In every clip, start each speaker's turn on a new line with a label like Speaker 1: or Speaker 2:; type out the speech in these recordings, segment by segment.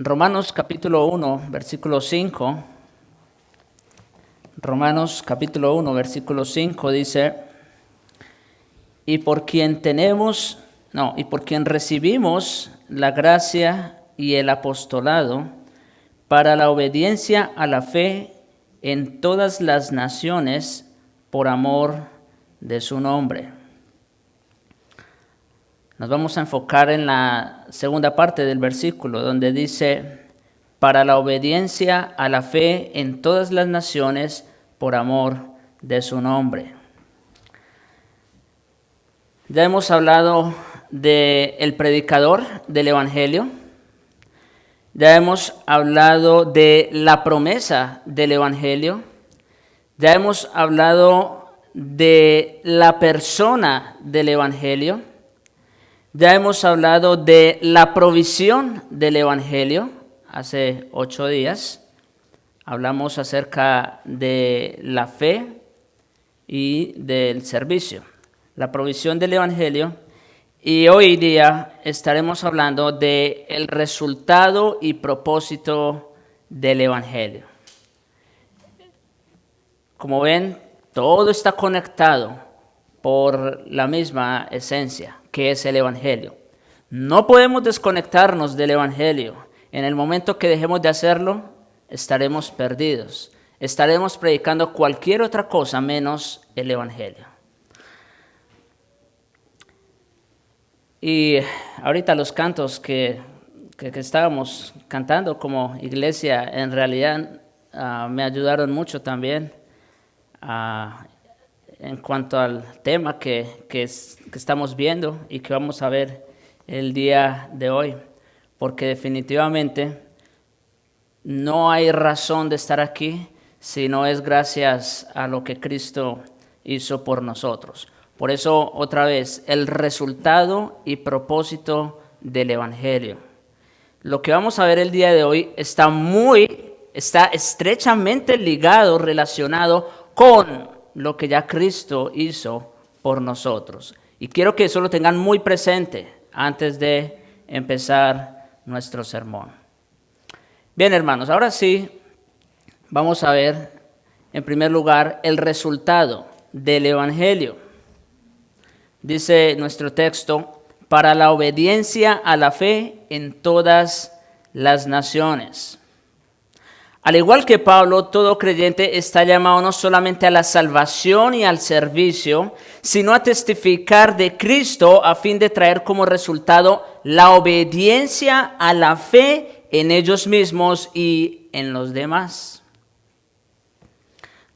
Speaker 1: Romanos capítulo 1, versículo 5. Romanos capítulo 1, versículo 5 dice: y por quien recibimos la gracia y el apostolado para la obediencia a la fe en todas las naciones por amor de su nombre. Nos vamos a enfocar en la segunda parte del versículo, donde dice: para la obediencia a la fe en todas las naciones por amor de su nombre. Ya hemos hablado del predicador del Evangelio. Ya hemos hablado de la promesa del Evangelio. Ya hemos hablado de la persona del Evangelio. Ya hemos hablado de la provisión del Evangelio. Hace 8 días hablamos acerca de la fe y del servicio, la provisión del Evangelio. Y hoy día estaremos hablando del resultado y propósito del Evangelio. Como ven, todo está conectado por la misma esencia, que es el Evangelio. No podemos desconectarnos del Evangelio. En el momento que dejemos de hacerlo, estaremos perdidos. Estaremos predicando cualquier otra cosa menos el Evangelio. Y ahorita los cantos que estábamos cantando como iglesia, en realidad me ayudaron mucho también en cuanto al tema que estamos viendo y que vamos a ver el día de hoy. Porque definitivamente no hay razón de estar aquí si no es gracias a lo que Cristo hizo por nosotros. Por eso, otra vez, el resultado y propósito del Evangelio. Lo que vamos a ver el día de hoy está estrechamente ligado, relacionado con lo que ya Cristo hizo por nosotros. Y quiero que eso lo tengan muy presente antes de empezar nuestro sermón. Bien, hermanos, ahora sí vamos a ver en primer lugar el resultado del Evangelio. Dice nuestro texto: para la obediencia a la fe en todas las naciones. Al igual que Pablo, todo creyente está llamado no solamente a la salvación y al servicio, sino a testificar de Cristo a fin de traer como resultado la obediencia a la fe en ellos mismos y en los demás.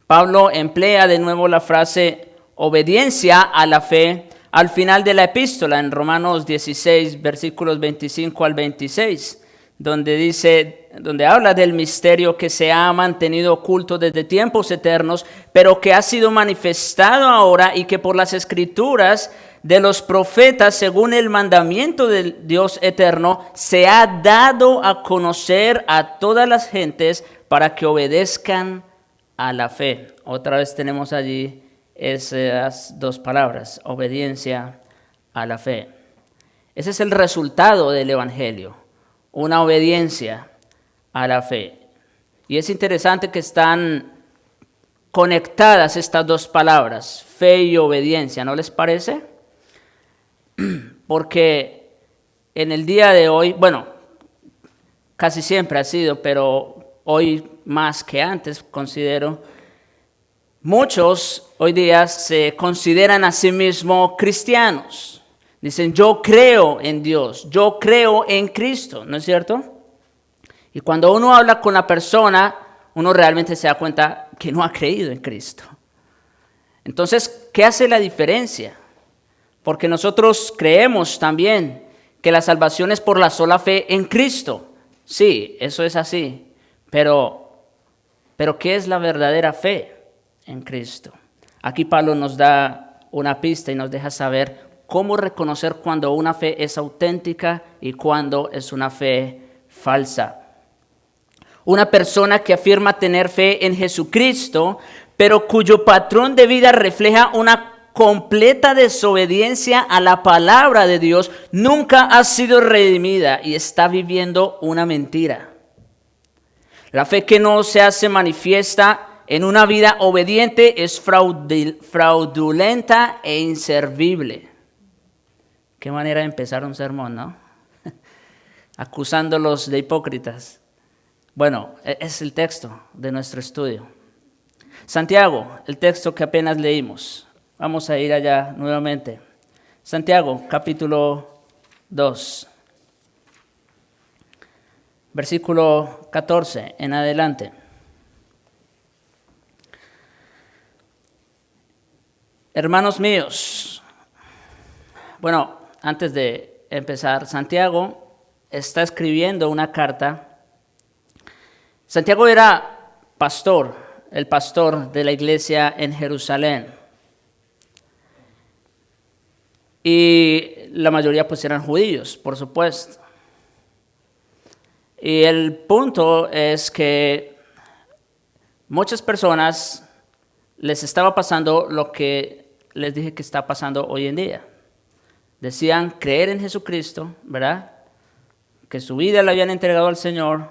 Speaker 1: Pablo emplea de nuevo la frase obediencia a la fe al final de la epístola, en Romanos 16, versículos 25 al 26, donde habla del misterio que se ha mantenido oculto desde tiempos eternos, pero que ha sido manifestado ahora y que por las escrituras de los profetas, según el mandamiento del Dios eterno, se ha dado a conocer a todas las gentes para que obedezcan a la fe. Otra vez tenemos allí esas dos palabras, obediencia a la fe. Ese es el resultado del Evangelio, una obediencia a la fe. Y es interesante que están conectadas estas dos palabras, fe y obediencia, ¿no les parece? Porque en el día de hoy, bueno, casi siempre ha sido, pero hoy más que antes, considero, muchos hoy día se consideran a sí mismos cristianos. Dicen, yo creo en Dios, yo creo en Cristo, ¿no es cierto? Y cuando uno habla con la persona, uno realmente se da cuenta que no ha creído en Cristo. Entonces, ¿qué hace la diferencia? Porque nosotros creemos también que la salvación es por la sola fe en Cristo. Sí, eso es así. Pero ¿qué es la verdadera fe en Cristo? Aquí Pablo nos da una pista y nos deja saber cómo reconocer cuando una fe es auténtica y cuando es una fe falsa. Una persona que afirma tener fe en Jesucristo, pero cuyo patrón de vida refleja una completa desobediencia a la palabra de Dios, nunca ha sido redimida y está viviendo una mentira. La fe que no se hace manifiesta en una vida obediente es fraudulenta e inservible. Qué manera de empezar un sermón, ¿no? Acusándolos de hipócritas. Bueno, es el texto de nuestro estudio. Santiago, el texto que apenas leímos. Vamos a ir allá nuevamente. Santiago, capítulo 2. Versículo 14 en adelante. Hermanos míos, bueno, antes de empezar, Santiago está escribiendo una carta. Santiago era pastor, el pastor de la iglesia en Jerusalén. Y la mayoría pues eran judíos, por supuesto. Y el punto es que muchas personas les estaba pasando lo que les dije que está pasando hoy en día. Decían creer en Jesucristo, ¿verdad? Que su vida la habían entregado al Señor,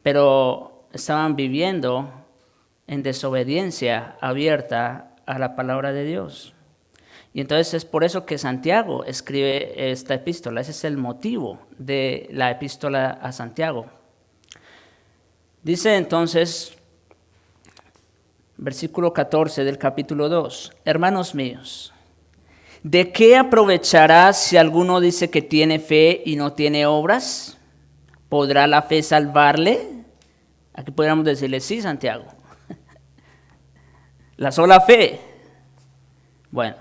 Speaker 1: pero estaban viviendo en desobediencia abierta a la palabra de Dios. Y entonces es por eso que Santiago escribe esta epístola. Ese es el motivo de la epístola a Santiago. Dice entonces, versículo 14 del capítulo 2, hermanos míos, ¿de qué aprovechará si alguno dice que tiene fe y no tiene obras? ¿Podrá la fe salvarle? Aquí podríamos decirle, sí, Santiago. La sola fe. Bueno,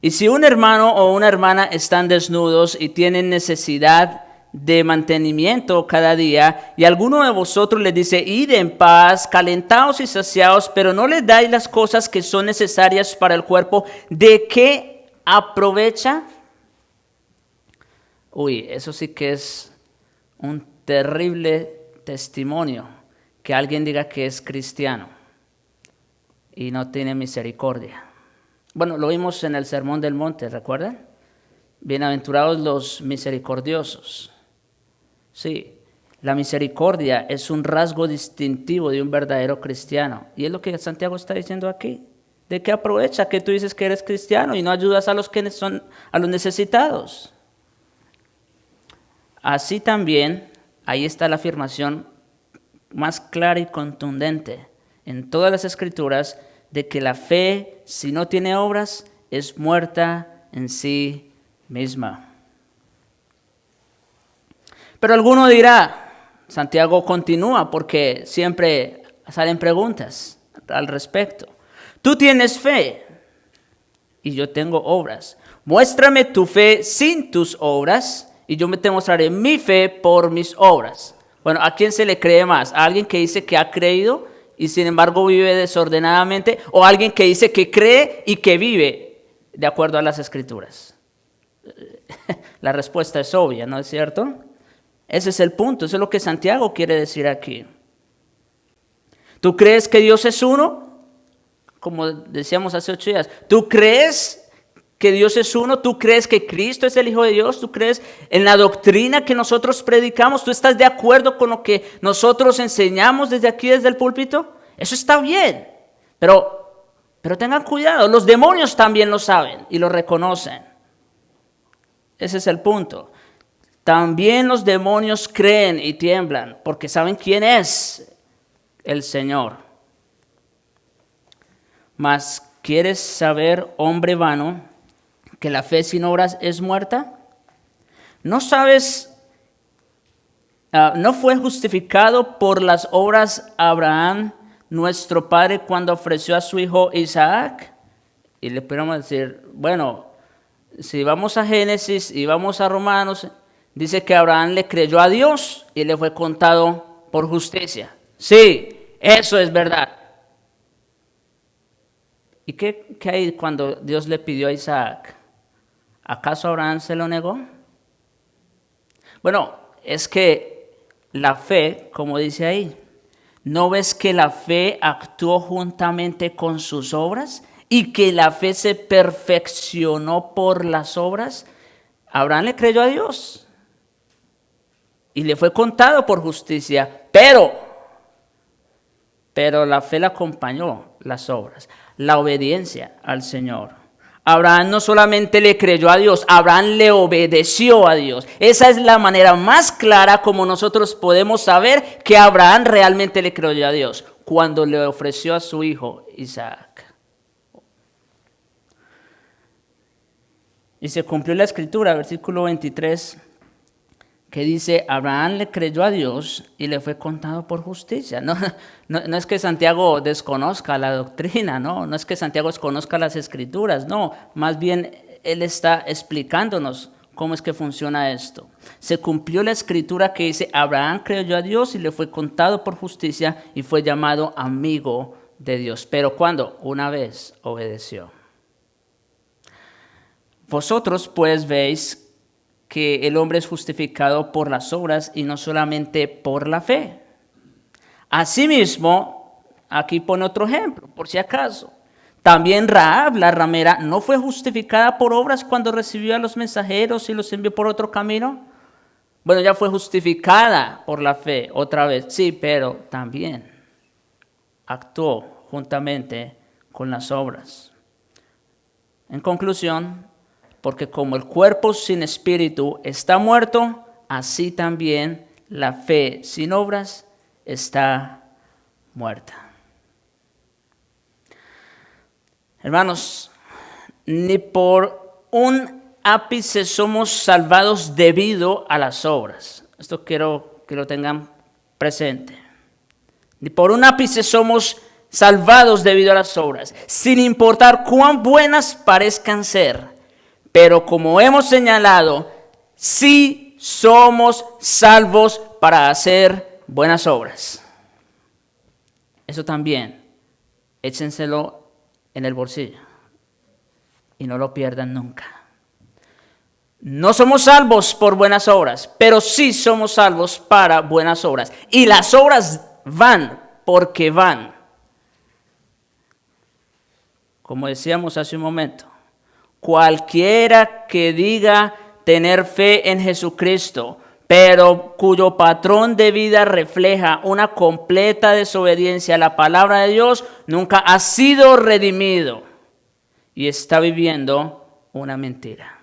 Speaker 1: y si un hermano o una hermana están desnudos y tienen necesidad de mantenimiento cada día, y alguno de vosotros les dice, id en paz, calentaos y saciaos, pero no les dais las cosas que son necesarias para el cuerpo, ¿de qué aprovecha? Uy, eso sí que es un terrible testimonio, que alguien diga que es cristiano y no tiene misericordia. Bueno, lo vimos en el Sermón del Monte, ¿recuerdan? Bienaventurados los misericordiosos. Sí, la misericordia es un rasgo distintivo de un verdadero cristiano. Y es lo que Santiago está diciendo aquí. ¿De qué aprovecha que tú dices que eres cristiano y no ayudas a los que son a los necesitados? Así también, ahí está la afirmación más clara y contundente en todas las Escrituras de que la fe, si no tiene obras, es muerta en sí misma. Pero alguno dirá, Santiago continúa porque siempre salen preguntas al respecto. Tú tienes fe y yo tengo obras. Muéstrame tu fe sin tus obras y yo te mostraré mi fe por mis obras. Bueno, ¿a quién se le cree más? ¿A alguien que dice que ha creído y sin embargo vive desordenadamente? ¿O a alguien que dice que cree y que vive de acuerdo a las Escrituras? La respuesta es obvia, ¿no es cierto? Ese es el punto, eso es lo que Santiago quiere decir aquí. ¿Tú crees que Dios es uno? Como decíamos hace 8 días. ¿Tú crees que Dios es uno? ¿Tú crees que Cristo es el Hijo de Dios? ¿Tú crees en la doctrina que nosotros predicamos? ¿Tú estás de acuerdo con lo que nosotros enseñamos desde aquí, desde el púlpito? Eso está bien, pero tengan cuidado, los demonios también lo saben y lo reconocen. Ese es el punto. También los demonios creen y tiemblan porque saben quién es el Señor. Mas, ¿quieres saber, hombre vano, que la fe sin obras es muerta? ¿No sabes, no fue justificado por las obras Abraham, nuestro padre, cuando ofreció a su hijo Isaac? Y le podemos decir, bueno, si vamos a Génesis y vamos a Romanos, dice que Abraham le creyó a Dios y le fue contado por justicia. Sí, eso es verdad. ¿Y qué hay cuando Dios le pidió a Isaac? ¿Acaso Abraham se lo negó? Bueno, es que la fe, como dice ahí, ¿no ves que la fe actuó juntamente con sus obras? y que la fe se perfeccionó por las obras, Abraham le creyó a Dios y le fue contado por justicia, pero la fe le acompañó las obras, la obediencia al Señor. Abraham no solamente le creyó a Dios, Abraham le obedeció a Dios. Esa es la manera más clara como nosotros podemos saber que Abraham realmente le creyó a Dios, cuando le ofreció a su hijo Isaac. Y se cumplió la escritura, versículo 23, que dice, Abraham le creyó a Dios y le fue contado por justicia. No es que Santiago desconozca la doctrina, no es que Santiago desconozca las escrituras, no, más bien él está explicándonos cómo es que funciona esto. Se cumplió la escritura que dice, Abraham creyó a Dios y le fue contado por justicia y fue llamado amigo de Dios. Pero ¿cuándo? Una vez obedeció. Vosotros pues veis que el hombre es justificado por las obras y no solamente por la fe. Asimismo, aquí pone otro ejemplo, por si acaso. También Rahab, la ramera, ¿no fue justificada por obras cuando recibió a los mensajeros y los envió por otro camino? Bueno, ya fue justificada por la fe otra vez, sí, pero también actuó juntamente con las obras. En conclusión, porque como el cuerpo sin espíritu está muerto, así también la fe sin obras está muerta. Hermanos, ni por un ápice somos salvados debido a las obras. Esto quiero que lo tengan presente. Ni por un ápice somos salvados debido a las obras, sin importar cuán buenas parezcan ser. Pero como hemos señalado, sí somos salvos para hacer buenas obras. Eso también, échenselo en el bolsillo y no lo pierdan nunca. No somos salvos por buenas obras, pero sí somos salvos para buenas obras. Y las obras van porque van. Como decíamos hace un momento. Cualquiera que diga tener fe en Jesucristo, pero cuyo patrón de vida refleja una completa desobediencia a la palabra de Dios, nunca ha sido redimido y está viviendo una mentira.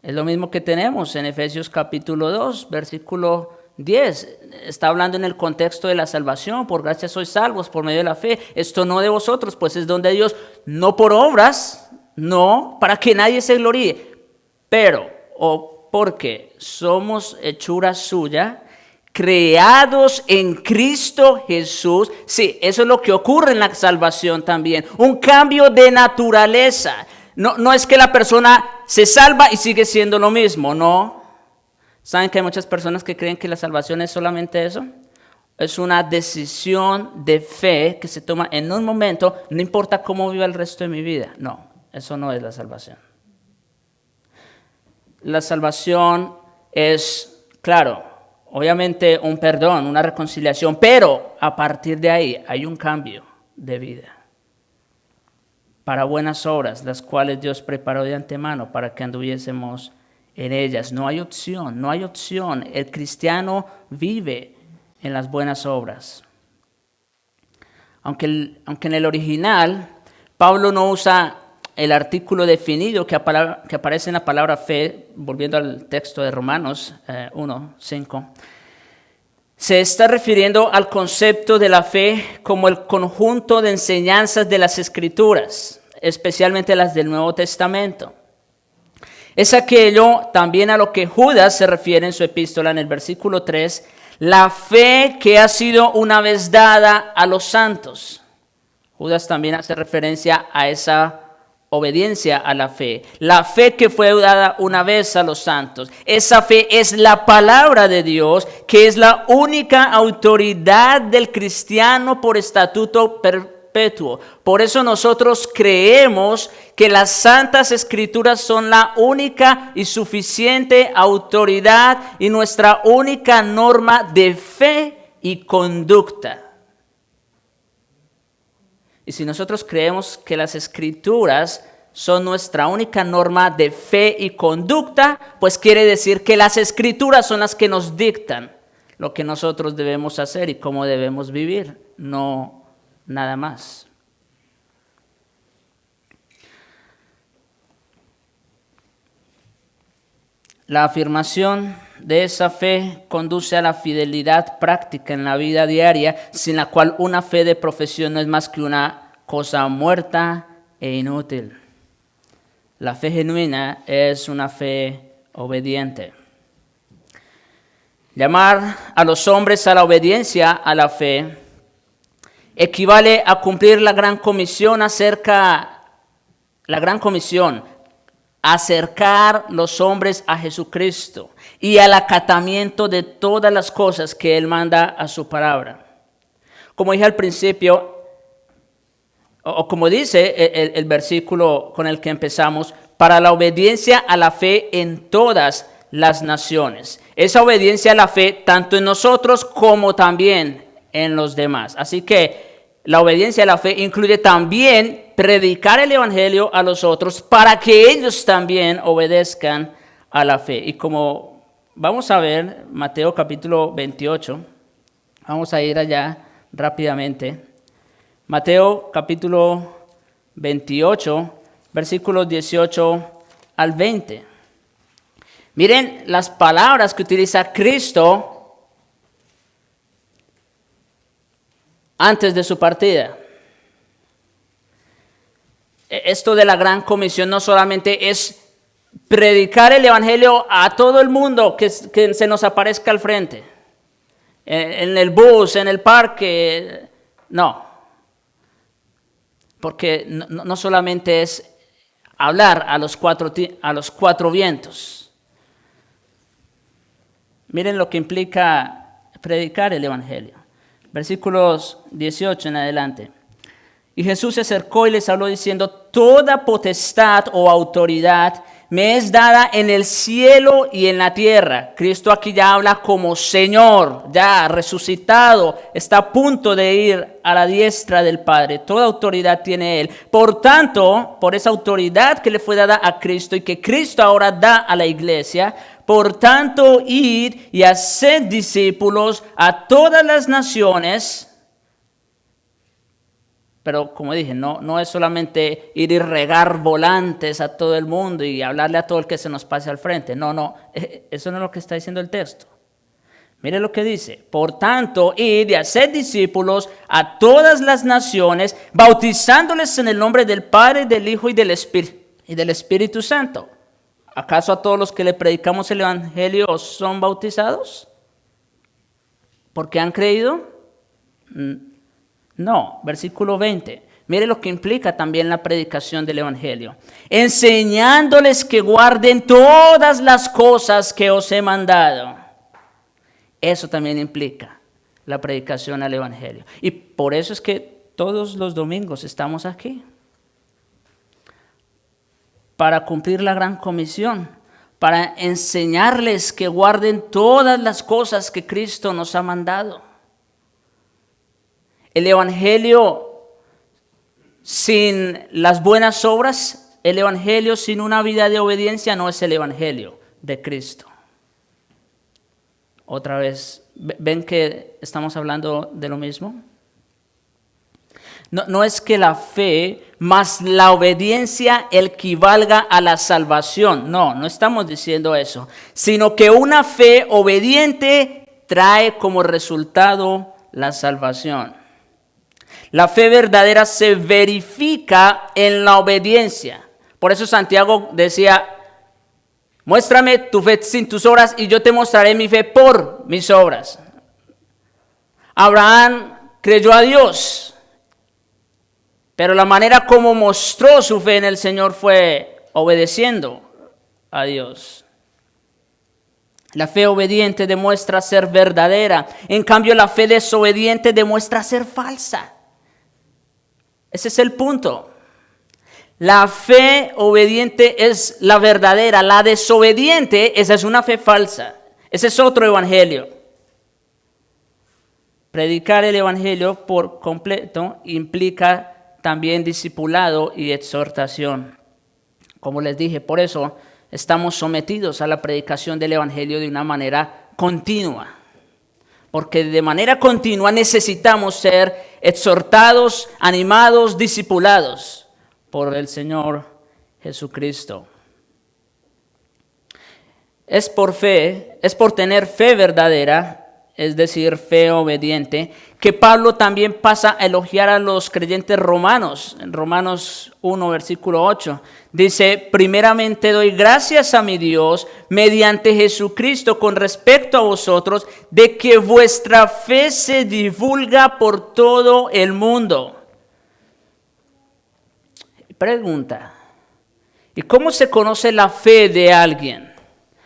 Speaker 1: Es lo mismo que tenemos en Efesios capítulo 2, versículo 10. Está hablando en el contexto de la salvación. Por gracia sois salvos por medio de la fe. Esto no de vosotros, pues es don de Dios, no por obras, no para que nadie se gloríe, pero porque somos hechura suya, creados en Cristo Jesús. Sí, eso es lo que ocurre en la salvación también. Un cambio de naturaleza. No es que la persona se salva y sigue siendo lo mismo, no. ¿Saben que hay muchas personas que creen que la salvación es solamente eso? Es una decisión de fe que se toma en un momento, no importa cómo viva el resto de mi vida. No, eso no es la salvación. La salvación es, claro, obviamente un perdón, una reconciliación, pero a partir de ahí hay un cambio de vida para buenas obras, las cuales Dios preparó de antemano para que anduviésemos en ellas. No hay opción. El cristiano vive en las buenas obras. Aunque en el original, Pablo no usa el artículo definido que aparece en la palabra fe, volviendo al texto de Romanos 1:5. Se está refiriendo al concepto de la fe como el conjunto de enseñanzas de las Escrituras, especialmente las del Nuevo Testamento. Es aquello también a lo que Judas se refiere en su epístola en el versículo 3, la fe que ha sido una vez dada a los santos. Judas también hace referencia a esa obediencia a la fe. La fe que fue dada una vez a los santos. Esa fe es la palabra de Dios, que es la única autoridad del cristiano por estatuto perpetuo. Por eso nosotros creemos que las Santas Escrituras son la única y suficiente autoridad y nuestra única norma de fe y conducta. Y si nosotros creemos que las Escrituras son nuestra única norma de fe y conducta, pues quiere decir que las Escrituras son las que nos dictan lo que nosotros debemos hacer y cómo debemos vivir, no nada más. La afirmación de esa fe conduce a la fidelidad práctica en la vida diaria, sin la cual una fe de profesión no es más que una cosa muerta e inútil. La fe genuina es una fe obediente. Llamar a los hombres a la obediencia a la fe equivale a cumplir la gran comisión acercar los hombres a Jesucristo y al acatamiento de todas las cosas que Él manda a su palabra. Como dije al principio, o como dice el versículo con el que empezamos, para la obediencia a la fe en todas las naciones. Esa obediencia a la fe tanto en nosotros como también en los demás. Así que la obediencia a la fe incluye también predicar el evangelio a los otros para que ellos también obedezcan a la fe. Y como vamos a ver Mateo capítulo 28, vamos a ir allá rápidamente. Mateo capítulo 28, versículos 18 al 20. Miren las palabras que utiliza Cristo antes de su partida. Esto de la gran comisión no solamente es predicar el evangelio a todo el mundo que se nos aparezca al frente, en el bus, en el parque, no. Porque no solamente es hablar a los cuatro vientos. Miren lo que implica predicar el evangelio. Versículos 18 en adelante. Y Jesús se acercó y les habló diciendo: toda potestad o autoridad me es dada en el cielo y en la tierra. Cristo aquí ya habla como Señor, ya resucitado, está a punto de ir a la diestra del Padre. Toda autoridad tiene Él. Por tanto, por esa autoridad que le fue dada a Cristo y que Cristo ahora da a la iglesia, por tanto, id y haced discípulos a todas las naciones. Pero como dije, no es solamente ir y regar volantes a todo el mundo y hablarle a todo el que se nos pase al frente. No, eso no es lo que está diciendo el texto. Mire lo que dice: por tanto, id y haced discípulos a todas las naciones, bautizándoles en el nombre del Padre, del Hijo y del Espíritu Santo. ¿Acaso a todos los que le predicamos el evangelio son bautizados? ¿Porque han creído? No, versículo 20. Mire lo que implica también la predicación del evangelio. Enseñándoles que guarden todas las cosas que os he mandado. Eso también implica la predicación al evangelio. Y por eso es que todos los domingos estamos aquí. Para cumplir la gran comisión. Para enseñarles que guarden todas las cosas que Cristo nos ha mandado. El evangelio sin las buenas obras, el evangelio sin una vida de obediencia no es el evangelio de Cristo. Otra vez, ¿ven que estamos hablando de lo mismo? No es que la fe más la obediencia equivalga a la salvación. No estamos diciendo eso. Sino que una fe obediente trae como resultado la salvación. La fe verdadera se verifica en la obediencia. Por eso Santiago decía: muéstrame tu fe sin tus obras y yo te mostraré mi fe por mis obras. Abraham creyó a Dios, pero la manera como mostró su fe en el Señor fue obedeciendo a Dios. La fe obediente demuestra ser verdadera. En cambio, la fe desobediente demuestra ser falsa. Ese es el punto. La fe obediente es la verdadera. La desobediente, esa es una fe falsa. Ese es otro evangelio. Predicar el evangelio por completo implica también discipulado y exhortación. Como les dije, por eso estamos sometidos a la predicación del Evangelio de una manera continua. Porque de manera continua necesitamos ser exhortados, animados, discipulados por el Señor Jesucristo. Es por fe, es por tener fe verdadera, es decir, fe obediente, que Pablo también pasa a elogiar a los creyentes romanos. En Romanos 1, versículo 8, dice: primeramente doy gracias a mi Dios mediante Jesucristo con respecto a vosotros, de que vuestra fe se divulga por todo el mundo. Pregunta: ¿y cómo se conoce la fe de alguien?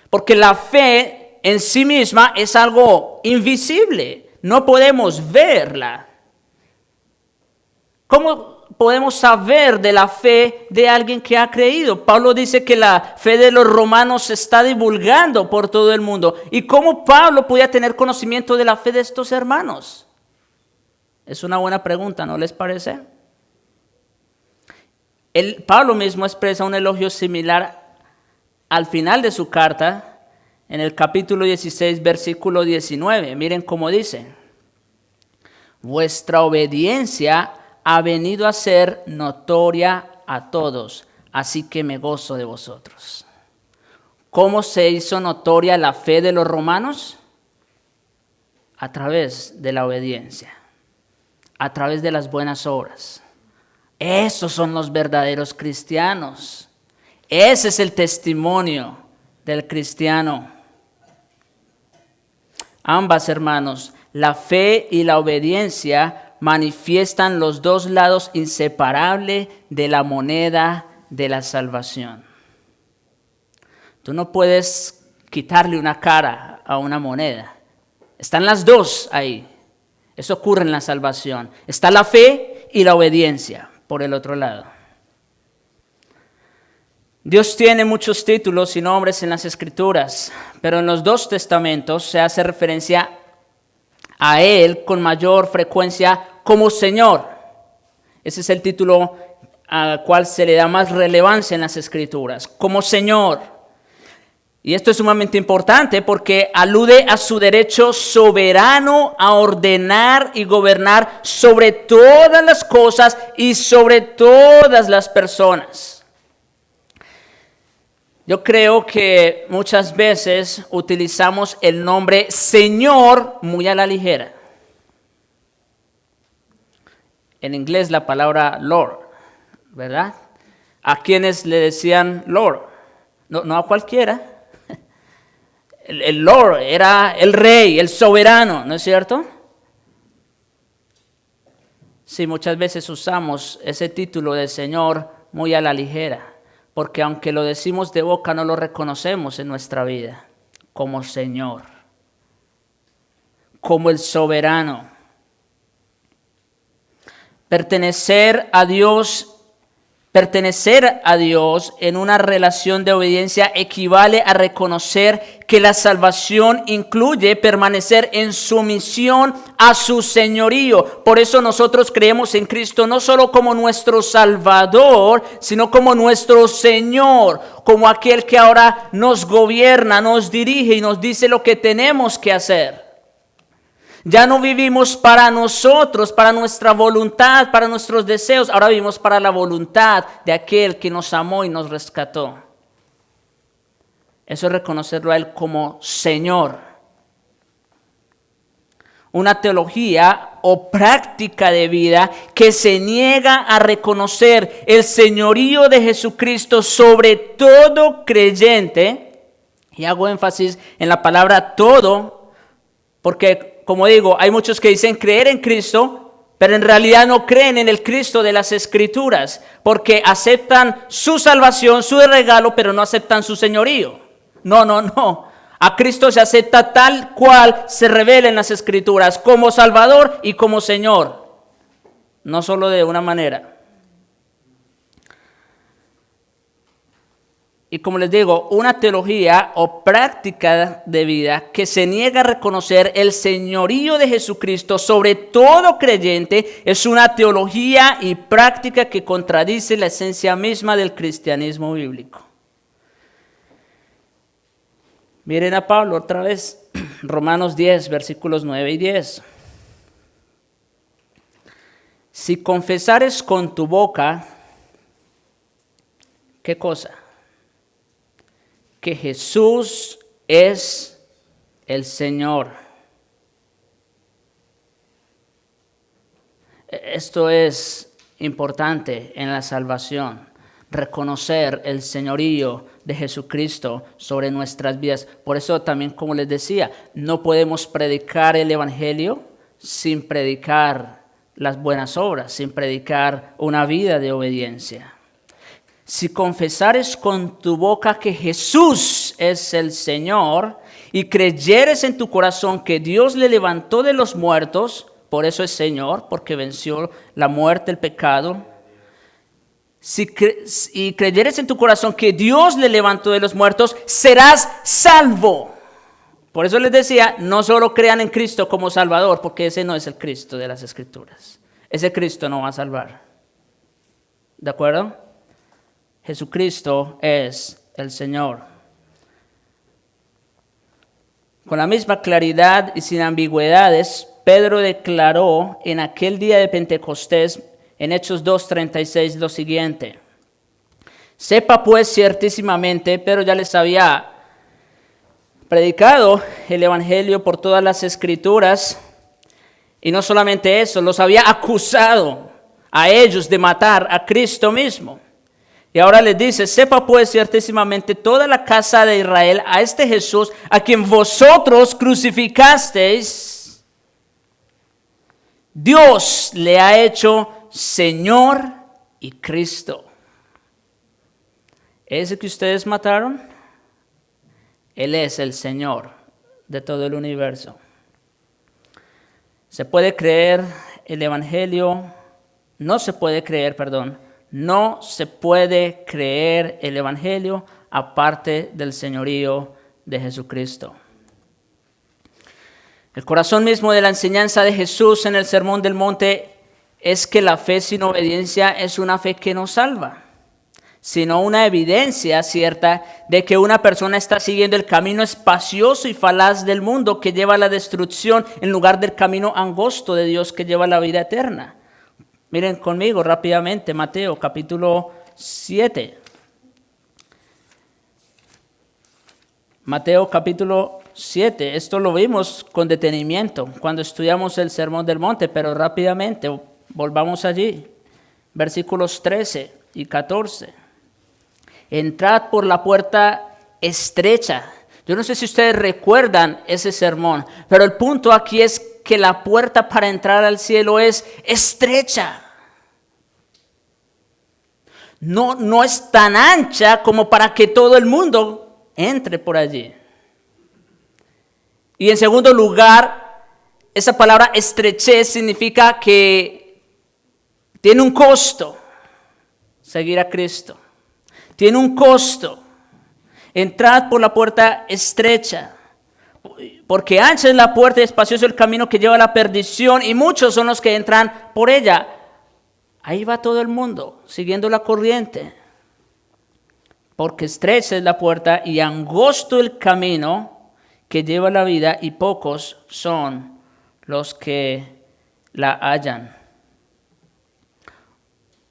Speaker 1: Porque la fe en sí misma es algo invisible, no podemos verla. ¿Cómo podemos saber de la fe de alguien que ha creído? Pablo dice que la fe de los romanos se está divulgando por todo el mundo. ¿Y cómo Pablo podía tener conocimiento de la fe de estos hermanos? Es una buena pregunta, ¿no les parece? Pablo mismo expresa un elogio similar al final de su carta, en el capítulo 16, versículo 19. Miren cómo dice: vuestra obediencia ha venido a ser notoria a todos, así que me gozo de vosotros. ¿Cómo se hizo notoria la fe de los romanos? A través de la obediencia, a través de las buenas obras. Esos son los verdaderos cristianos. Ese es el testimonio del cristiano. Ambas, hermanos, la fe y la obediencia manifiestan los dos lados inseparables de la moneda de la salvación. Tú no puedes quitarle una cara a una moneda. Están las dos ahí. Eso ocurre en la salvación. Está la fe y la obediencia por el otro lado. Dios tiene muchos títulos y nombres en las Escrituras, pero en los dos testamentos se hace referencia a Él con mayor frecuencia como Señor. Ese es el título al cual se le da más relevancia en las Escrituras, como Señor. Y esto es sumamente importante porque alude a su derecho soberano a ordenar y gobernar sobre todas las cosas y sobre todas las personas. Yo creo que muchas veces utilizamos el nombre Señor muy a la ligera. En inglés la palabra Lord, ¿verdad? ¿A quienes le decían Lord? No a cualquiera. El Lord era el rey, el soberano, ¿no es cierto? Sí, muchas veces usamos ese título de Señor muy a la ligera. Porque aunque lo decimos de boca, no lo reconocemos en nuestra vida como Señor, como el soberano. Pertenecer a Dios en una relación de obediencia equivale a reconocer que la salvación incluye permanecer en sumisión a su señorío. Por eso nosotros creemos en Cristo no solo como nuestro Salvador, sino como nuestro Señor, como aquel que ahora nos gobierna, nos dirige y nos dice lo que tenemos que hacer. Ya no vivimos para nosotros, para nuestra voluntad, para nuestros deseos. Ahora vivimos para la voluntad de aquel que nos amó y nos rescató. Eso es reconocerlo a Él como Señor. Una teología o práctica de vida que se niega a reconocer el señorío de Jesucristo sobre todo creyente. Y hago énfasis en la palabra todo, porque como digo, hay muchos que dicen creer en Cristo, pero en realidad no creen en el Cristo de las Escrituras, porque aceptan su salvación, su regalo, pero no aceptan su señorío. No. A Cristo se acepta tal cual se revela en las Escrituras, como Salvador y como Señor, no solo de una manera. y como les digo, una teología o práctica de vida que se niega a reconocer el señorío de Jesucristo sobre todo creyente es una teología y práctica que contradice la esencia misma del cristianismo bíblico. Miren a Pablo otra vez, Romanos 10, versículos 9 y 10. Si confesares con tu boca, ¿qué cosa? Que Jesús es el Señor. Esto es importante en la salvación, reconocer el señorío de Jesucristo sobre nuestras vidas. Por eso también, como les decía, no podemos predicar el Evangelio sin predicar las buenas obras, sin predicar una vida de obediencia. Si confesares con tu boca que Jesús es el Señor y creyeres en tu corazón que Dios le levantó de los muertos, por eso es Señor, porque venció la muerte, el pecado. Y creyeres en tu corazón que Dios le levantó de los muertos, serás salvo. Por eso les decía, no solo crean en Cristo como Salvador, porque ese no es el Cristo de las Escrituras. Ese Cristo no va a salvar. ¿De acuerdo? Jesucristo es el Señor. Con la misma claridad y sin ambigüedades, Pedro declaró en aquel día de Pentecostés, en Hechos 2:36, lo siguiente: sepa pues ciertísimamente, Pedro ya les había predicado el Evangelio por todas las Escrituras, y no solamente eso, los había acusado a ellos de matar a Cristo mismo. Y ahora les dice: sepa pues ciertísimamente toda la casa de Israel a este Jesús, a quien vosotros crucificasteis, Dios le ha hecho Señor y Cristo. ¿Ese que ustedes mataron? Él es el Señor de todo el universo. Se puede creer el Evangelio, no se puede creer el Evangelio aparte del señorío de Jesucristo. El corazón mismo de la enseñanza de Jesús en el Sermón del Monte es que la fe sin obediencia es una fe que no salva, sino una evidencia cierta de que una persona está siguiendo el camino espacioso y falaz del mundo que lleva a la destrucción en lugar del camino angosto de Dios que lleva a la vida eterna. Miren conmigo rápidamente Mateo capítulo 7. Mateo capítulo 7. Esto lo vimos con detenimiento cuando estudiamos el Sermón del Monte, pero rápidamente volvamos allí. Versículos 13 y 14. Entrad por la puerta estrecha. Yo no sé si ustedes recuerdan ese sermón, pero el punto aquí es que la puerta para entrar al cielo es estrecha. No es tan ancha como para que todo el mundo entre por allí. Y en segundo lugar, esa palabra estrechez significa que tiene un costo seguir a Cristo. Tiene un costo. Entrad por la puerta estrecha, porque ancha es la puerta y espacioso el camino que lleva a la perdición, y muchos son los que entran por ella. Ahí va todo el mundo, siguiendo la corriente. Porque estrecha es la puerta y angosto el camino que lleva a la vida, y pocos son los que la hallan.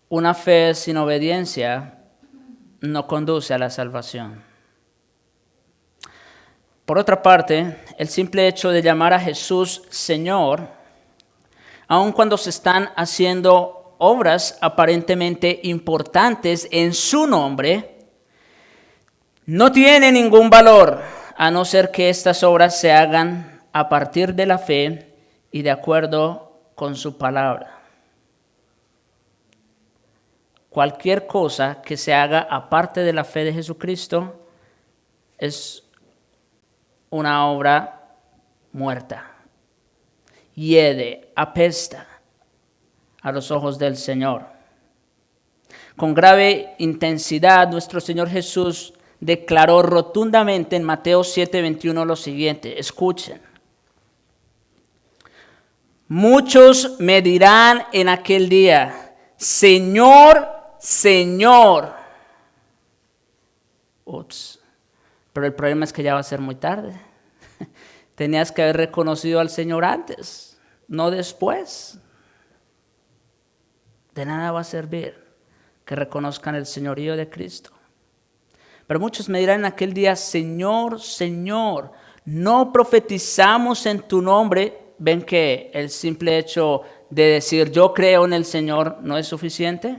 Speaker 1: Una fe sin obediencia no conduce a la salvación. Por otra parte, el simple hecho de llamar a Jesús Señor, aun cuando se están haciendo obras aparentemente importantes en su nombre, no tiene ningún valor, a no ser que estas obras se hagan a partir de la fe y de acuerdo con su palabra. Cualquier cosa que se haga aparte de la fe de Jesucristo es una obra muerta, hiede, apesta a los ojos del Señor. Con grave intensidad, nuestro Señor Jesús declaró rotundamente en Mateo 7:21 lo siguiente, escuchen. Muchos me dirán en aquel día, Señor, Señor. Ups, pero el problema es que ya va a ser muy tarde. Tenías que haber reconocido al Señor antes, no después. De nada va a servir que reconozcan el señorío de Cristo. Pero muchos me dirán en aquel día, Señor, Señor, ¿no profetizamos en tu nombre? ¿Ven que el simple hecho de decir yo creo en el Señor no es suficiente?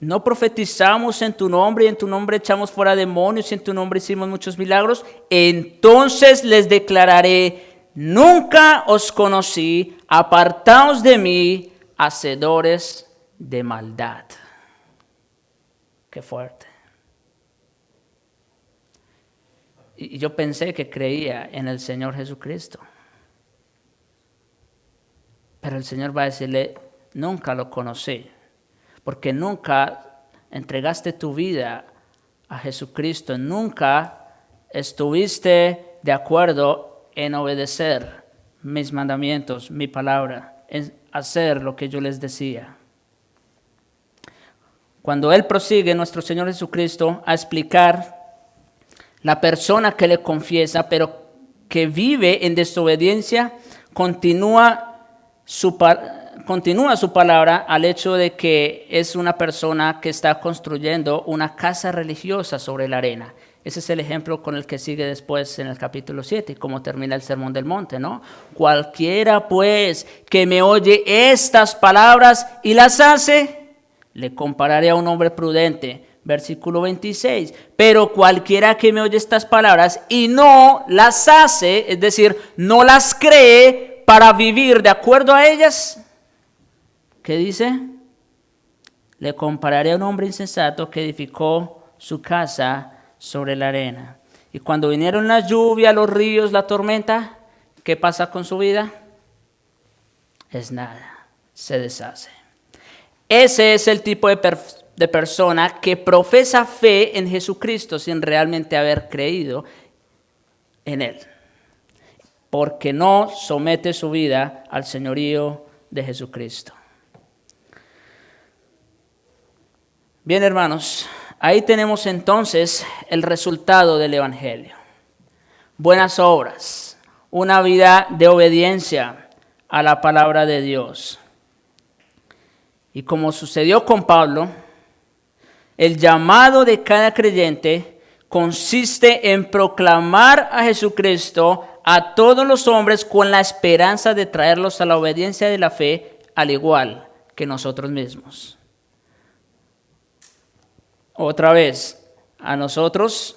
Speaker 1: ¿No profetizamos en tu nombre y en tu nombre echamos fuera demonios y en tu nombre hicimos muchos milagros? Entonces les declararé, nunca os conocí, apartaos de mí, hacedores de maldad. Qué fuerte. Y yo pensé que creía en el Señor Jesucristo. Pero el Señor va a decirle, nunca lo conocí, porque nunca entregaste tu vida a Jesucristo, nunca estuviste de acuerdo en obedecer mis mandamientos, mi palabra, en hacer lo que yo les decía. Cuando Él prosigue, nuestro Señor Jesucristo, a explicar la persona que le confiesa, pero que vive en desobediencia, continúa su palabra al hecho de que es una persona que está construyendo una casa religiosa sobre la arena. Ese es el ejemplo con el que sigue después en el capítulo 7, como termina el Sermón del Monte, ¿no? Cualquiera pues que me oye estas palabras y las hace, le compararé a un hombre prudente. Versículo 26, pero cualquiera que me oye estas palabras y no las hace, es decir, no las cree para vivir de acuerdo a ellas, ¿qué dice? Le compararé a un hombre insensato que edificó su casa sobre la arena. Y cuando vinieron la lluvia, los ríos, la tormenta, ¿qué pasa con su vida? Es nada, se deshace. Ese es el tipo de persona que profesa fe en Jesucristo sin realmente haber creído en Él, porque no somete su vida al señorío de Jesucristo. Bien, hermanos, ahí tenemos entonces el resultado del Evangelio. Buenas obras, una vida de obediencia a la palabra de Dios. Y como sucedió con Pablo, el llamado de cada creyente consiste en proclamar a Jesucristo a todos los hombres con la esperanza de traerlos a la obediencia de la fe, al igual que nosotros mismos. Otra vez, a nosotros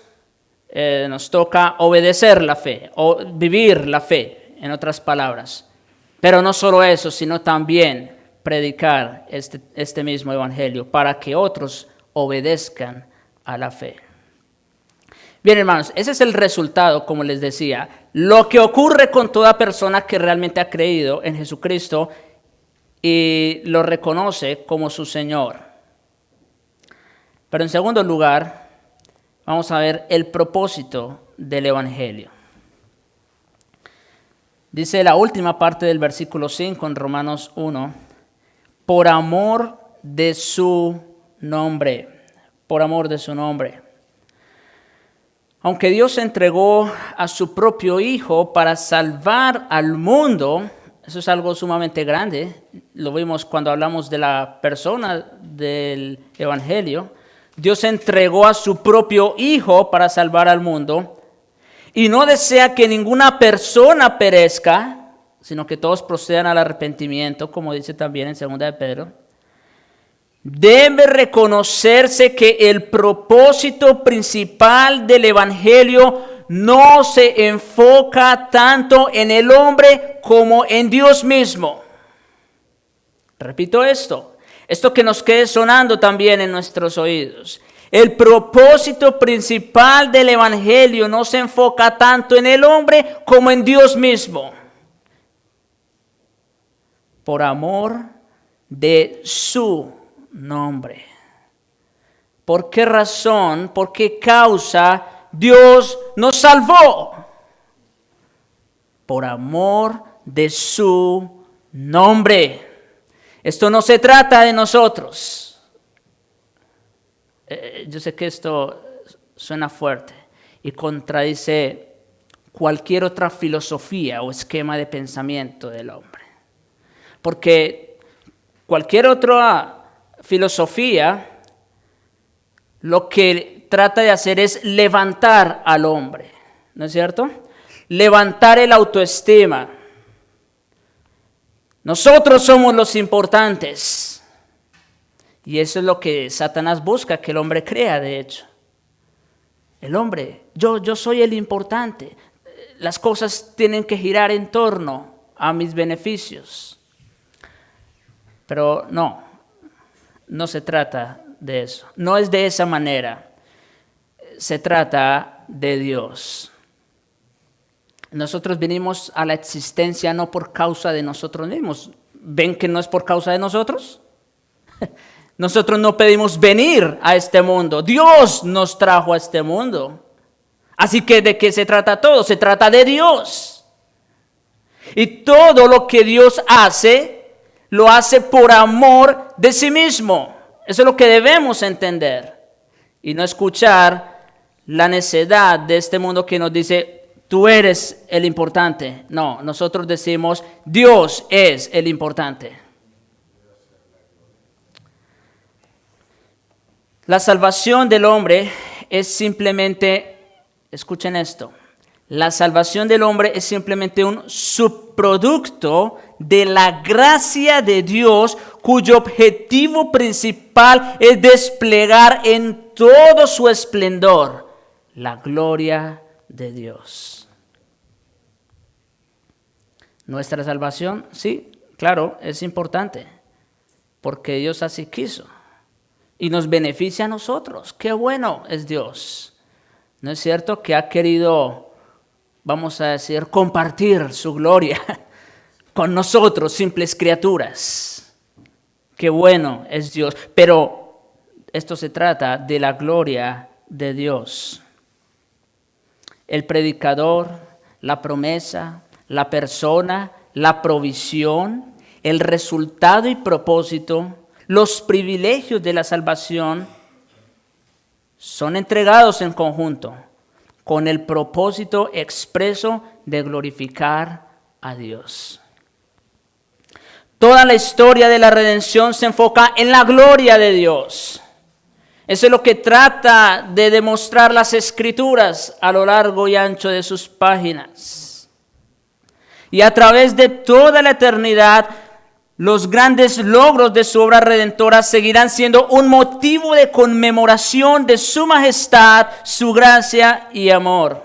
Speaker 1: nos toca obedecer la fe, o vivir la fe, en otras palabras. Pero no solo eso, sino también predicar este mismo evangelio para que otros obedezcan a la fe. Bien, hermanos, ese es el resultado, como les decía, lo que ocurre con toda persona que realmente ha creído en Jesucristo y lo reconoce como su Señor. Pero en segundo lugar, vamos a ver el propósito del evangelio. Dice la última parte del versículo 5 en Romanos 1, por amor de su nombre, por amor de su nombre. Aunque Dios entregó a su propio Hijo para salvar al mundo, eso es algo sumamente grande, lo vimos cuando hablamos de la persona del Evangelio. Dios entregó a su propio Hijo para salvar al mundo y no desea que ninguna persona perezca, sino que todos procedan al arrepentimiento, como dice también en 2 de Pedro. Debe reconocerse que el propósito principal del Evangelio no se enfoca tanto en el hombre como en Dios mismo. Repito esto que nos quede sonando también en nuestros oídos. El propósito principal del Evangelio no se enfoca tanto en el hombre como en Dios mismo. Por amor de su nombre. ¿Por qué razón, por qué causa Dios nos salvó? Por amor de su nombre. Esto no se trata de nosotros. Yo sé que esto suena fuerte y contradice cualquier otra filosofía o esquema de pensamiento del hombre. Porque cualquier otra filosofía lo que trata de hacer es levantar al hombre, ¿no es cierto? Levantar el autoestima. Nosotros somos los importantes. Y eso es lo que Satanás busca, que el hombre crea, de hecho. El hombre, yo soy el importante. Las cosas tienen que girar en torno a mis beneficios. Pero no se trata de eso. No es de esa manera. Se trata de Dios. Nosotros venimos a la existencia no por causa de nosotros mismos. ¿Ven que no es por causa de nosotros? Nosotros no pedimos venir a este mundo. Dios nos trajo a este mundo. Así que ¿de qué se trata todo? Se trata de Dios. Y todo lo que Dios hace, lo hace por amor de sí mismo. Eso es lo que debemos entender. Y no escuchar la necedad de este mundo que nos dice, tú eres el importante. No, nosotros decimos, Dios es el importante. La salvación del hombre es simplemente, escuchen esto, la salvación del hombre es simplemente un subproducto de la gracia de Dios, cuyo objetivo principal es desplegar en todo su esplendor la gloria de Dios. Nuestra salvación, sí, claro, es importante, porque Dios así quiso y nos beneficia a nosotros. Qué bueno es Dios. ¿No es cierto que ha querido, vamos a decir, compartir su gloria con nosotros, simples criaturas? Qué bueno es Dios. Pero esto se trata de la gloria de Dios. El predicador, la promesa, la persona, la provisión, el resultado y propósito, los privilegios de la salvación son entregados en conjunto con el propósito expreso de glorificar a Dios. Toda la historia de la redención se enfoca en la gloria de Dios. Eso es lo que trata de demostrar las Escrituras a lo largo y ancho de sus páginas. Y a través de toda la eternidad, los grandes logros de su obra redentora seguirán siendo un motivo de conmemoración de su majestad, su gracia y amor.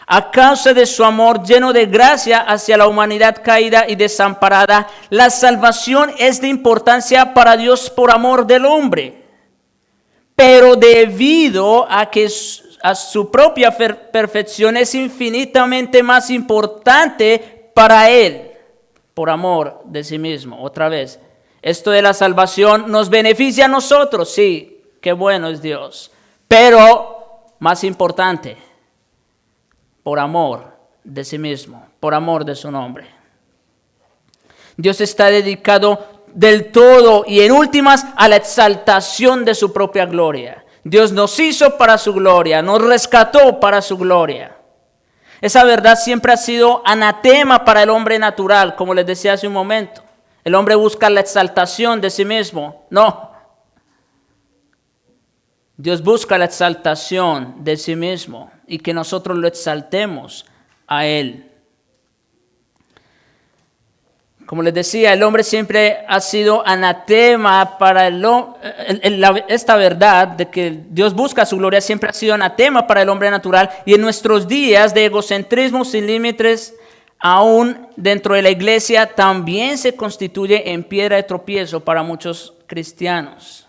Speaker 1: A causa de su amor lleno de gracia hacia la humanidad caída y desamparada, la salvación es de importancia para Dios por amor del hombre. Pero debido a que a su propia perfección es infinitamente más importante para Él, por amor de sí mismo. Otra vez, esto de la salvación nos beneficia a nosotros, sí, qué bueno es Dios, pero más importante, por amor de sí mismo, por amor de su nombre. Dios está dedicado del todo y en últimas a la exaltación de su propia gloria. Dios nos hizo para su gloria, nos rescató para su gloria. Esa verdad siempre ha sido anatema para el hombre natural, como les decía hace un momento. El hombre busca la exaltación de sí mismo. No. Dios busca la exaltación de sí mismo y que nosotros lo exaltemos a Él. Como les decía, el hombre siempre ha sido anatema para esta verdad de que Dios busca su gloria, siempre ha sido anatema para el hombre natural. Y en nuestros días de egocentrismo sin límites, aún dentro de la iglesia, también se constituye en piedra de tropiezo para muchos cristianos.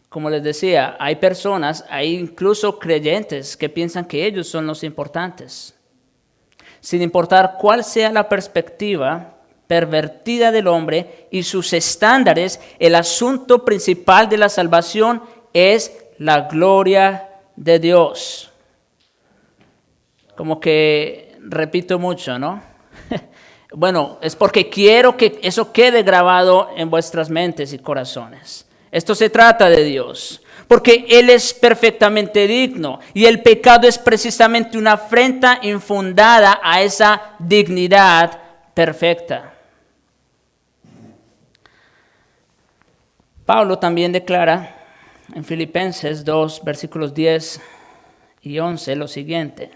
Speaker 1: Como les decía, hay personas, hay incluso creyentes que piensan que ellos son los importantes. Sin importar cuál sea la perspectiva, pervertida del hombre y sus estándares, el asunto principal de la salvación es la gloria de Dios. Como que repito mucho, ¿no? Bueno, es porque quiero que eso quede grabado en vuestras mentes y corazones. Esto se trata de Dios, porque Él es perfectamente digno y el pecado es precisamente una afrenta infundada a esa dignidad perfecta. Pablo también declara en Filipenses 2, versículos 10 y 11 lo siguiente: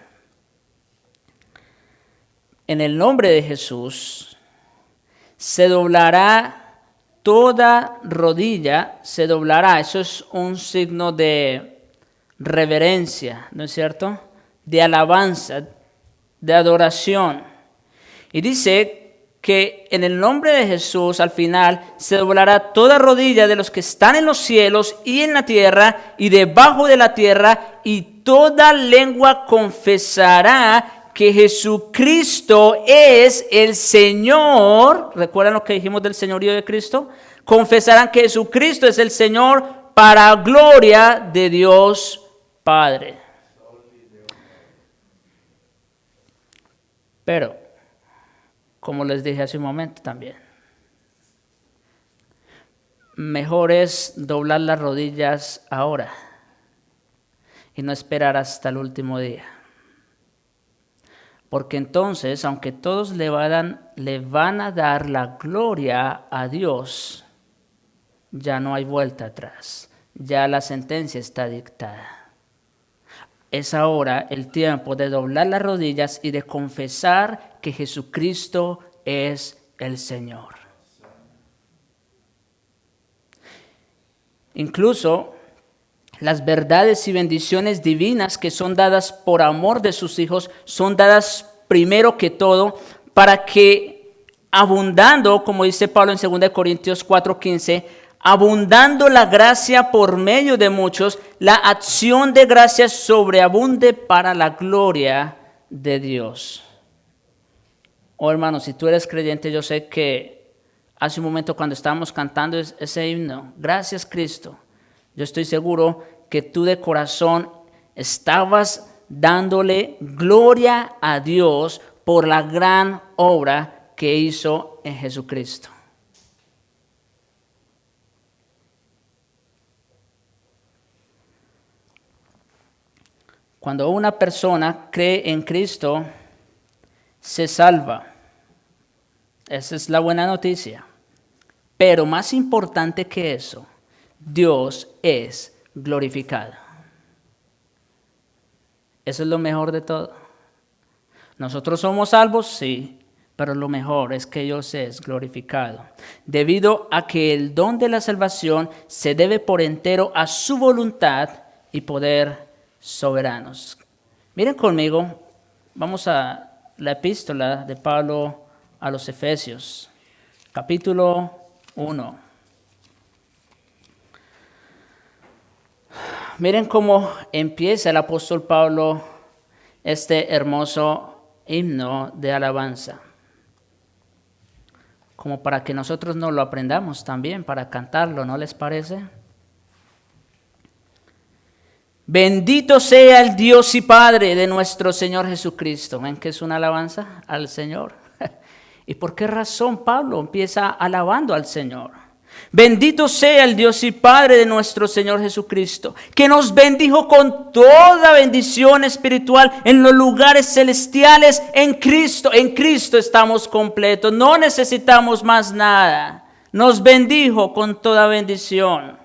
Speaker 1: en el nombre de Jesús se doblará toda rodilla, se doblará. Eso es un signo de reverencia, ¿no es cierto? De alabanza, de adoración. Y dice que en el nombre de Jesús al final se doblará toda rodilla de los que están en los cielos y en la tierra y debajo de la tierra, y toda lengua confesará que Jesucristo es el Señor. ¿Recuerdan lo que dijimos del señorío de Cristo? Confesarán que Jesucristo es el Señor para gloria de Dios Padre. Pero, como les dije hace un momento también, mejor es doblar las rodillas ahora y no esperar hasta el último día. Porque entonces, aunque todos le van a dar la gloria a Dios, ya no hay vuelta atrás. Ya la sentencia está dictada. Es ahora el tiempo de doblar las rodillas y de confesar que Jesucristo es el Señor. Incluso las verdades y bendiciones divinas que son dadas por amor de sus hijos son dadas primero que todo para que, abundando, como dice Pablo en 2 Corintios 4:15, abundando la gracia por medio de muchos, la acción de gracias sobreabunde para la gloria de Dios. Oh hermano, si tú eres creyente, yo sé que hace un momento cuando estábamos cantando ese himno, gracias Cristo, yo estoy seguro que tú de corazón estabas dándole gloria a Dios por la gran obra que hizo en Jesucristo. Cuando una persona cree en Cristo, se salva. Esa es la buena noticia. Pero más importante que eso, Dios es glorificado. Eso es lo mejor de todo. Nosotros somos salvos, sí, pero lo mejor es que Dios es glorificado, debido a que el don de la salvación se debe por entero a su voluntad y poder soberanos. Miren conmigo, vamos a la epístola de Pablo a los Efesios, capítulo 1. Miren cómo empieza el apóstol Pablo este hermoso himno de alabanza, como para que nosotros nos lo aprendamos también, para cantarlo, ¿no les parece? Bendito sea el Dios y Padre de nuestro Señor Jesucristo. ¿Ven que es una alabanza al Señor? ¿Y por qué razón Pablo empieza alabando al Señor? Bendito sea el Dios y Padre de nuestro Señor Jesucristo, que nos bendijo con toda bendición espiritual en los lugares celestiales en Cristo. En Cristo estamos completos, no necesitamos más nada. Nos bendijo con toda bendición.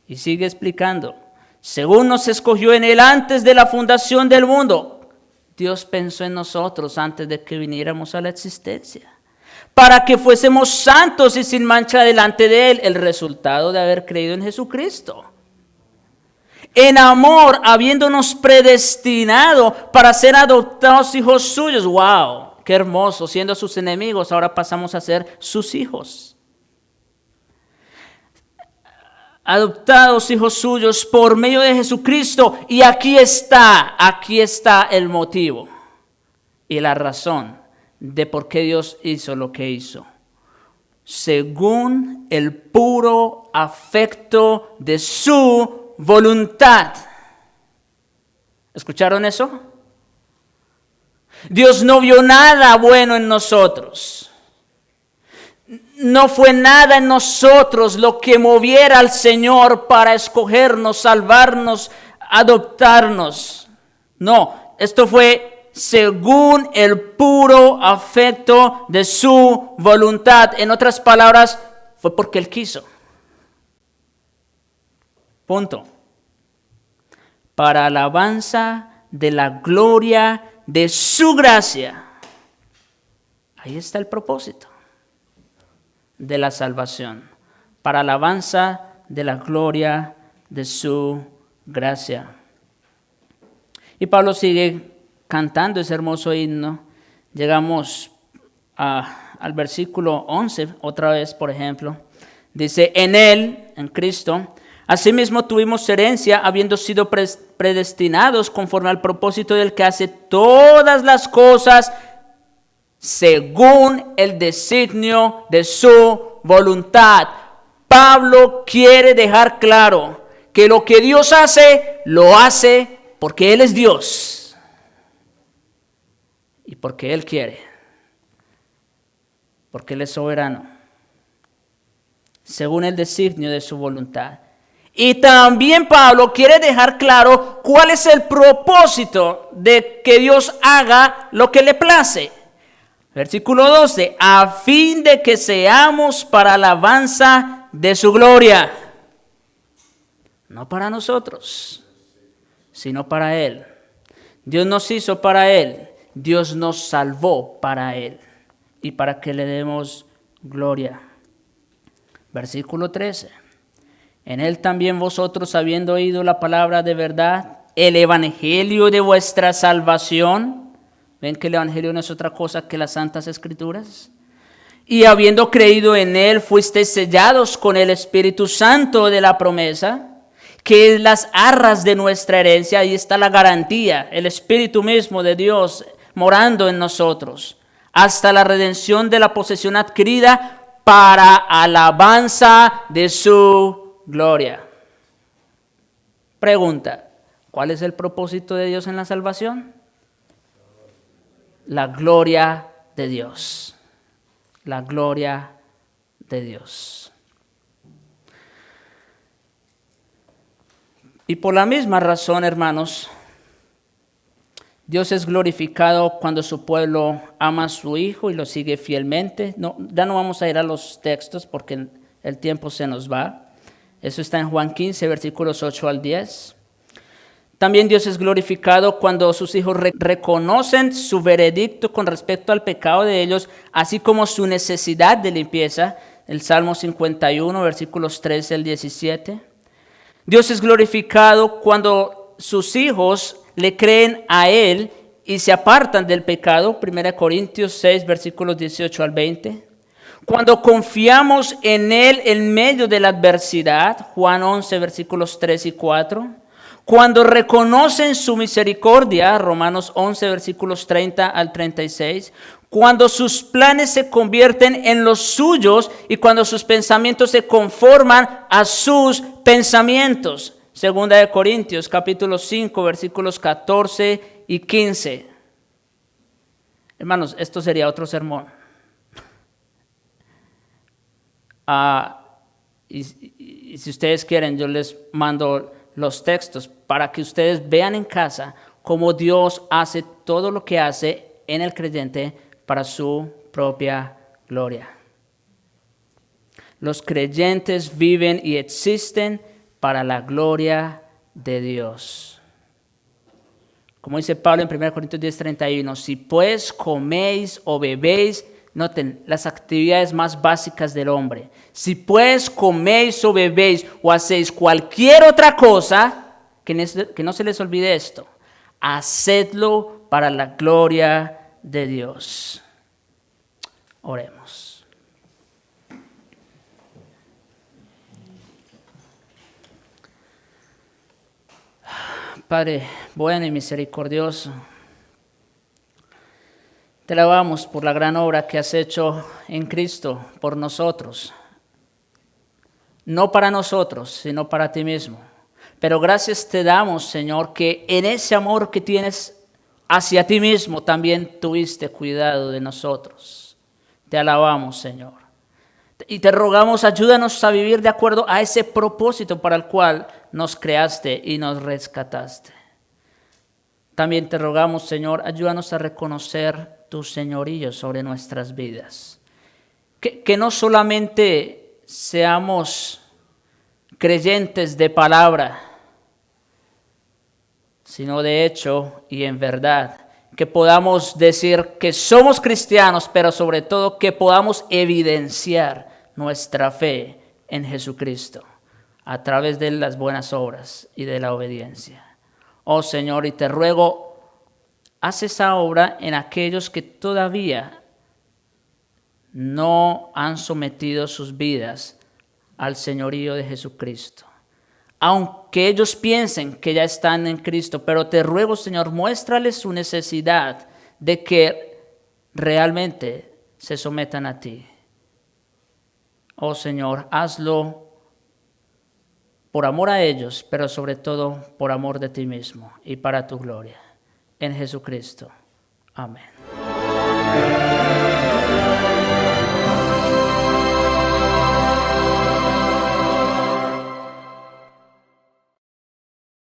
Speaker 1: Y sigue explicando. Según nos escogió en Él antes de la fundación del mundo. Dios pensó en nosotros antes de que viniéramos a la existencia, para que fuésemos santos y sin mancha delante de Él, el resultado de haber creído en Jesucristo. En amor, habiéndonos predestinado para ser adoptados hijos suyos. ¡Wow! ¡Qué hermoso! Siendo sus enemigos, ahora pasamos a ser sus hijos. Adoptados hijos suyos por medio de Jesucristo. Y aquí está el motivo y la razón de por qué Dios hizo lo que hizo. Según el puro afecto de su voluntad. ¿Escucharon eso? Dios no vio nada bueno en nosotros. No fue nada en nosotros lo que moviera al Señor para escogernos, salvarnos, adoptarnos. No, esto fue según el puro afecto de su voluntad. En otras palabras, fue porque Él quiso. Punto. Para alabanza de la gloria de su gracia. Ahí está el propósito de la salvación. Para alabanza de la gloria de su gracia. Y Pablo sigue cantando ese hermoso himno. Llegamos al versículo 11, otra vez, por ejemplo. Dice, en Él, en Cristo, asimismo tuvimos herencia, habiendo sido predestinados conforme al propósito del que hace todas las cosas según el designio de su voluntad. Pablo quiere dejar claro que lo que Dios hace, lo hace porque Él es Dios y porque Él quiere, porque Él es soberano, según el designio de su voluntad. Y también Pablo quiere dejar claro cuál es el propósito de que Dios haga lo que le place. Versículo 12, a fin de que seamos para alabanza de su gloria. No para nosotros, sino para Él. Dios nos hizo para Él. Dios nos salvó para Él. Y para que le demos gloria. Versículo 13. En Él también vosotros, habiendo oído la palabra de verdad, el evangelio de vuestra salvación. ¿Ven que el evangelio no es otra cosa que las santas escrituras? Y habiendo creído en Él, fuisteis sellados con el Espíritu Santo de la promesa, que es las arras de nuestra herencia. Ahí está la garantía, el Espíritu mismo de Dios morando en nosotros, hasta la redención de la posesión adquirida para alabanza de su gloria. Pregunta, ¿cuál es el propósito de Dios en la salvación? La gloria de Dios. La gloria de Dios. Y por la misma razón, hermanos, Dios es glorificado cuando su pueblo ama a su Hijo y lo sigue fielmente. No, ya no vamos a ir a los textos porque el tiempo se nos va. Eso está en Juan 15, versículos 8 al 10. También Dios es glorificado cuando sus hijos reconocen su veredicto con respecto al pecado de ellos, así como su necesidad de limpieza. El Salmo 51, versículos 13 al 17. Dios es glorificado cuando sus hijos le creen a Él y se apartan del pecado. 1 Corintios 6, versículos 18 al 20. Cuando confiamos en Él en medio de la adversidad. Juan 11, versículos 3 y 4. Cuando reconocen su misericordia, Romanos 11, versículos 30 al 36, cuando sus planes se convierten en los suyos y cuando sus pensamientos se conforman a sus pensamientos. Segunda de Corintios, capítulo 5, versículos 14 y 15. Hermanos, esto sería otro sermón. Y si ustedes quieren, yo les mando los textos para que ustedes vean en casa cómo Dios hace todo lo que hace en el creyente para su propia gloria. Los creyentes viven y existen para la gloria de Dios. Como dice Pablo en 1 Corintios 10:31, si pues coméis o bebéis, noten las actividades más básicas del hombre. Si pues coméis o bebéis o hacéis cualquier otra cosa, que no se les olvide esto, hacedlo para la gloria de Dios. Oremos. Padre bueno y misericordioso, Te alabamos por la gran obra que has hecho en Cristo por nosotros. No para nosotros, sino para ti mismo. Pero gracias te damos, Señor, que en ese amor que tienes hacia ti mismo también tuviste cuidado de nosotros. Te alabamos, Señor. Y te rogamos, ayúdanos a vivir de acuerdo a ese propósito para el cual nos creaste y nos rescataste. También te rogamos, Señor, ayúdanos a reconocer tu señorío sobre nuestras vidas. Que no solamente seamos creyentes de palabra, sino de hecho y en verdad. Que podamos decir que somos cristianos, pero sobre todo que podamos evidenciar nuestra fe en Jesucristo a través de las buenas obras y de la obediencia. Oh Señor, y te ruego, haz esa obra en aquellos que todavía no han sometido sus vidas al señorío de Jesucristo. Aunque ellos piensen que ya están en Cristo, pero te ruego, Señor, muéstrales su necesidad de que realmente se sometan a ti. Oh Señor, hazlo por amor a ellos, pero sobre todo por amor de ti mismo y para tu gloria. En Jesucristo. Amén.